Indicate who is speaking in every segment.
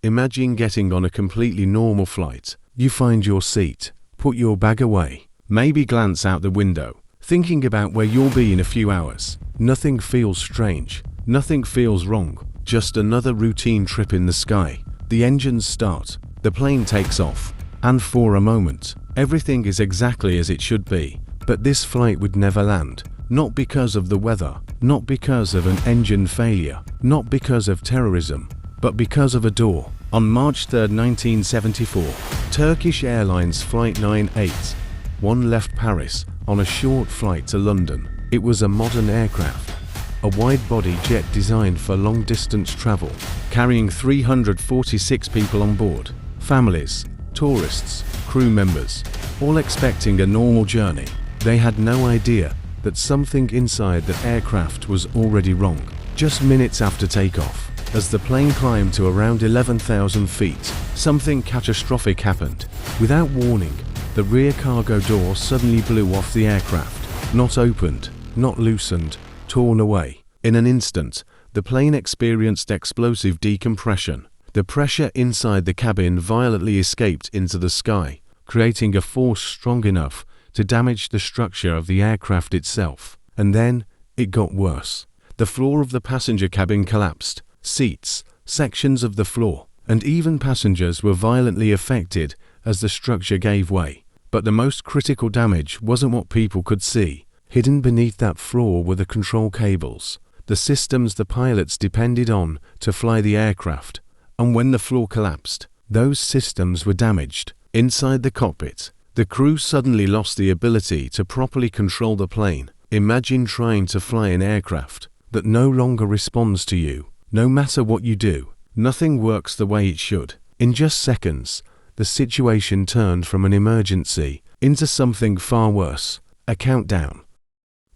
Speaker 1: Imagine getting on a completely normal flight. You find your seat, put your bag away, maybe glance out the window, thinking about where you'll be in a few hours. Nothing feels strange, nothing feels wrong, just another routine trip in the sky. The engines start, the plane takes off, and for a moment, everything is exactly as it should be. But this flight would never land. Not because of the weather, not because of an engine failure, not because of terrorism, but because of a door. On March 3, 1974, Turkish Airlines Flight 981 left Paris on a short flight to London. It was a modern aircraft, a wide-body jet designed for long-distance travel, carrying 346 people on board, families, tourists, crew members, all expecting a normal journey. They had no idea that something inside the aircraft was already wrong. Just minutes after takeoff, as the plane climbed to around 11,000 feet, something catastrophic happened. Without warning, the rear cargo door suddenly blew off the aircraft. Not opened, not loosened, torn away. In an instant, the plane experienced explosive decompression. The pressure inside the cabin violently escaped into the sky, creating a force strong enough to damage the structure of the aircraft itself. And then, it got worse. The floor of the passenger cabin collapsed. Seats, sections of the floor, and even passengers were violently affected as the structure gave way. But the most critical damage wasn't what people could see. Hidden beneath that floor were the control cables, the systems the pilots depended on to fly the aircraft. And when the floor collapsed, those systems were damaged. Inside the cockpit, the crew suddenly lost the ability to properly control the plane. Imagine trying to fly an aircraft that no longer responds to you. No matter what you do, nothing works the way it should. In just seconds, the situation turned from an emergency into something far worse, a countdown.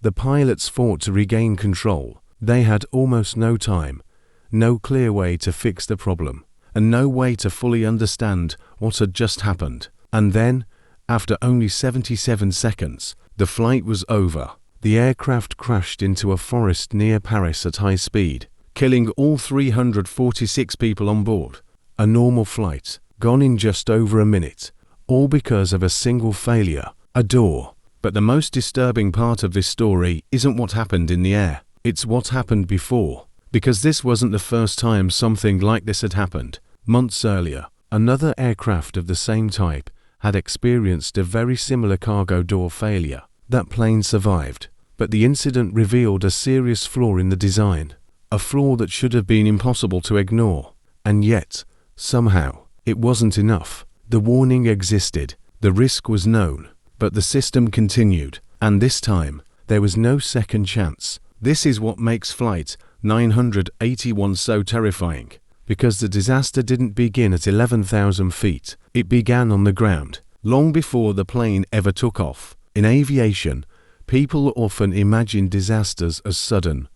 Speaker 1: The pilots fought to regain control. They had almost no time, no clear way to fix the problem, and no way to fully understand what had just happened. And then, after only 77 seconds, the flight was over. The aircraft crashed into a forest near Paris at high speed, killing all 346 people on board. A normal flight, gone in just over a minute, all because of a single failure, a door. But the most disturbing part of this story isn't what happened in the air, it's what happened before. Because this wasn't the first time something like this had happened. Months earlier, another aircraft of the same type had experienced a very similar cargo door failure. That plane survived, but the incident revealed a serious flaw in the design. A flaw that should have been impossible to ignore. And yet, somehow, it wasn't enough. The warning existed, the risk was known, but the system continued, and this time, there was no second chance. This is what makes Flight 981 so terrifying, because the disaster didn't begin at 11,000 feet. It began on the ground, long before the plane ever took off. In aviation, people often imagine disasters as sudden,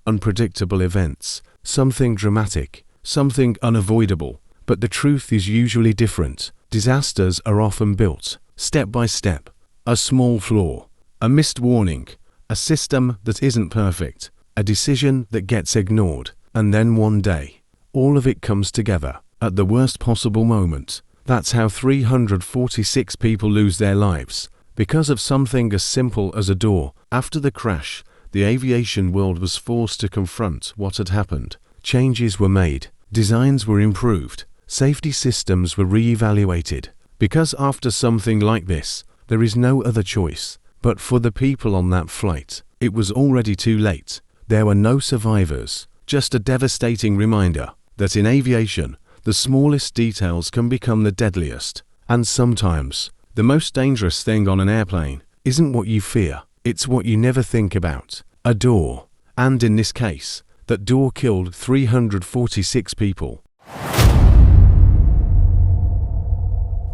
Speaker 1: unpredictable events, something dramatic, something unavoidable. But the truth is usually different. Disasters are often built, step by step. A small flaw, a missed warning, a system that isn't perfect, a decision that gets ignored, and then one day, all of it comes together, at the worst possible moment. That's how 346 people lose their lives, because of something as simple as a door. After the crash, the aviation world was forced to confront what had happened. Changes were made, designs were improved, safety systems were re-evaluated. Because after something like this, there is no other choice. But for the people on that flight, it was already too late. There were no survivors, just a devastating reminder that in aviation, the smallest details can become the deadliest. And sometimes, the most dangerous thing on an airplane isn't what you fear, it's what you never think about. A door. And in this case, that door killed 346 people.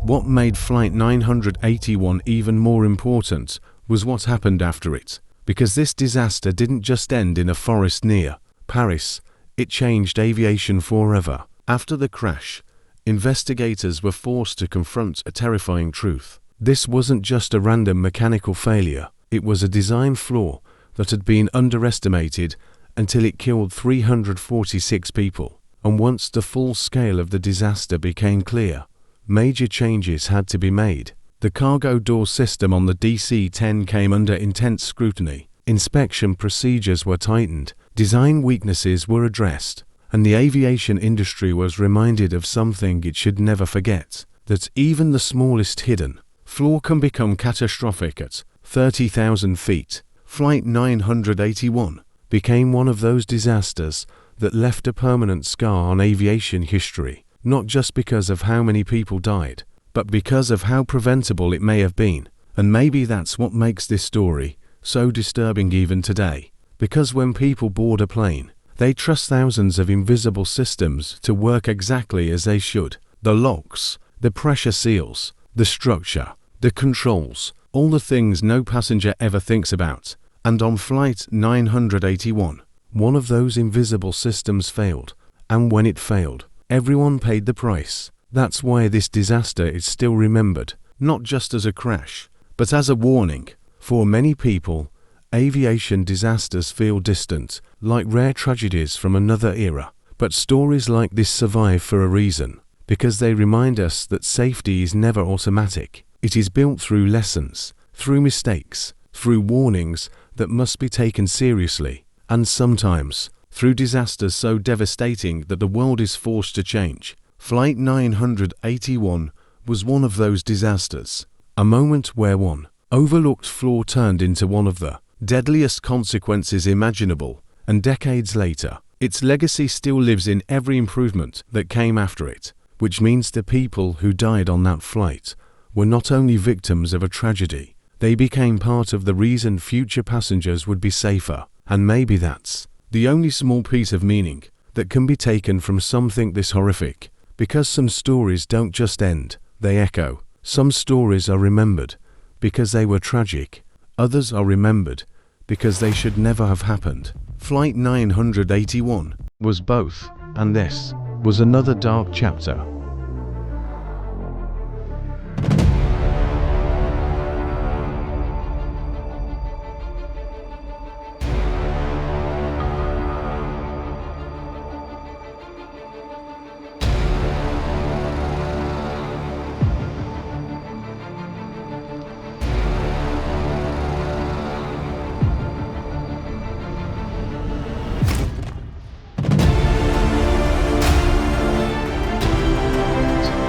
Speaker 1: What made Flight 981 even more important was what happened after it. Because this disaster didn't just end in a forest near Paris, it changed aviation forever. After the crash, investigators were forced to confront a terrifying truth. This wasn't just a random mechanical failure, it was a design flaw that had been underestimated until it killed 346 people. and once the full scale of the disaster became clear, major changes had to be made. The cargo door system on the DC-10 came under intense scrutiny. Inspection procedures were tightened, design weaknesses were addressed, and the aviation industry was reminded of something it should never forget, that even the smallest hidden flaw can become catastrophic. At 30,000 feet, Flight 981 became one of those disasters that left a permanent scar on aviation history, not just because of how many people died, but because of how preventable it may have been. And maybe that's what makes this story so disturbing even today, because when people board a plane, they trust thousands of invisible systems to work exactly as they should. The locks, the pressure seals, the structure, the controls, all the things no passenger ever thinks about. And on Flight 981, one of those invisible systems failed. And when it failed, everyone paid the price. That's why this disaster is still remembered, not just as a crash, but as a warning. For many people, aviation disasters feel distant, like rare tragedies from another era. But stories like this survive for a reason, because they remind us that safety is never automatic. It is built through lessons, through mistakes, through warnings that must be taken seriously, and sometimes through disasters so devastating that the world is forced to change. Flight 981 was one of those disasters, a moment where one overlooked flaw turned into one of the deadliest consequences imaginable, and decades later, its legacy still lives in every improvement that came after it, which means the people who died on that flight were not only victims of a tragedy, they became part of the reason future passengers would be safer. And maybe that's the only small piece of meaning that can be taken from something this horrific, because some stories don't just end, they echo. Some stories are remembered because they were tragic, others are remembered because they should never have happened. Flight 981 was both, and this was another dark chapter.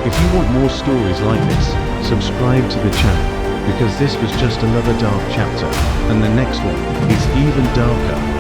Speaker 1: If you want more stories like this, subscribe to the channel, because this was just another dark chapter, and the next one is even darker.